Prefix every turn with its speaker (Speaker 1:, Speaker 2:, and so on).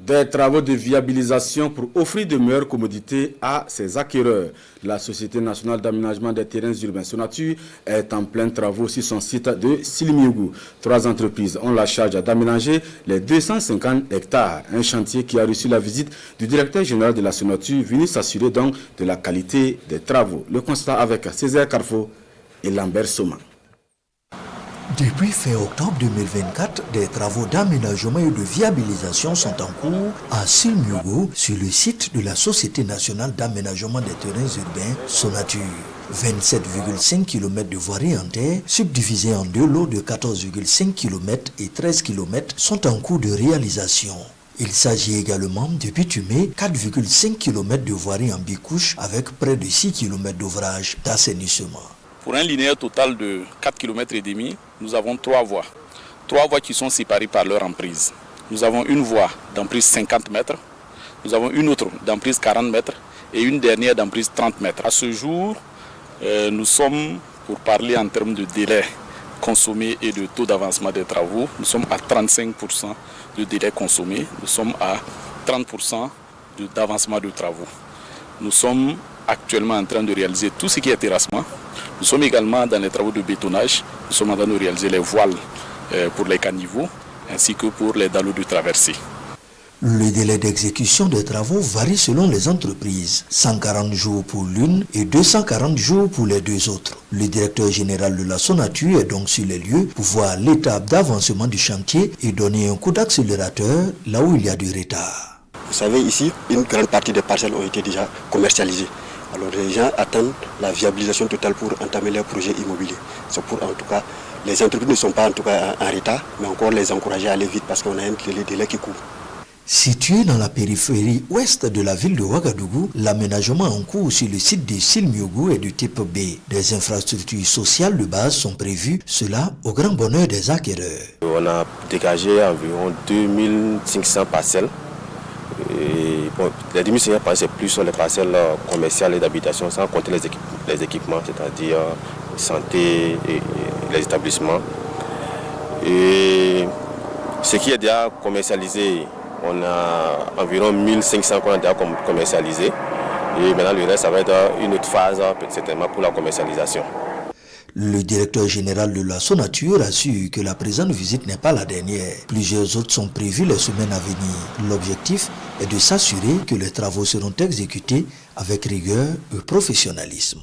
Speaker 1: Des travaux de viabilisation pour offrir de meilleures commodités à ses acquéreurs. La Société nationale d'aménagement des terrains urbains Sonatur est en plein travaux sur son site de Silimiugou. 3 entreprises ont la charge d'aménager les 250 hectares. Un chantier qui a reçu la visite du directeur général de la Sonatur, venu s'assurer donc de la qualité des travaux. Le constat avec Césaire Carrefour et Lambert Soma.
Speaker 2: Depuis fin octobre 2024, des travaux d'aménagement et de viabilisation sont en cours à Silimiugou, sur le site de la Société nationale d'aménagement des terrains urbains Sonatur. 27,5 km de voirie en terre, subdivisés en 2 lots de 14,5 km et 13 km, sont en cours de réalisation. Il s'agit également de bitumer 4,5 km de voirie en bicouche avec près de 6 km d'ouvrage d'assainissement.
Speaker 3: Pour un linéaire total de 4,5 km, nous avons 3 voies. 3 voies qui sont séparées par leur emprise. Nous avons une voie d'emprise 50 mètres, nous avons une autre d'emprise 40 mètres et une dernière d'emprise 30 mètres. À ce jour, nous sommes, pour parler en termes de délai consommé et de taux d'avancement des travaux, nous sommes à 35% de délai consommé, nous sommes à 30% d'avancement de travaux. Nous sommes actuellement en train de réaliser tout ce qui est terrassement. Nous sommes également dans les travaux de bétonnage. Nous sommes en train de réaliser les voiles pour les caniveaux ainsi que pour les dallots de traversée.
Speaker 2: Le délai d'exécution des travaux varie selon les entreprises. 140 jours pour l'une et 240 jours pour les 2 autres. Le directeur général de la Sonatur est donc sur les lieux pour voir l'étape d'avancement du chantier et donner un coup d'accélérateur là où il y a du retard.
Speaker 4: Vous savez, ici, une grande partie des parcelles ont été déjà commercialisées. Alors les gens attendent la viabilisation totale pour entamer leurs projets immobiliers. C'est pour, en tout cas, les entreprises ne sont pas en tout cas en retard, mais encore les encourager à aller vite parce qu'on a un délai qui court.
Speaker 2: Situé dans la périphérie ouest de la ville de Ouagadougou, l'aménagement en cours sur le site de Silimiugou est de type B. Des infrastructures sociales de base sont prévues, cela au grand bonheur des acquéreurs.
Speaker 5: On a dégagé environ 2500 parcelles. Et bon, les 2500 parcelles, c'est plus sur les parcelles commerciales et d'habitation, sans compter les équipements, c'est-à-dire santé et les établissements. Et ce qui est déjà commercialisé, on a environ 1500 qu'on a déjà commercialisé. Et maintenant, le reste, ça va être une autre phase, certainement, pour la commercialisation.
Speaker 2: Le directeur général de la Sonatur assure que la présente visite n'est pas la dernière. Plusieurs autres sont prévues les semaines à venir. L'objectif est de s'assurer que les travaux seront exécutés avec rigueur et professionnalisme.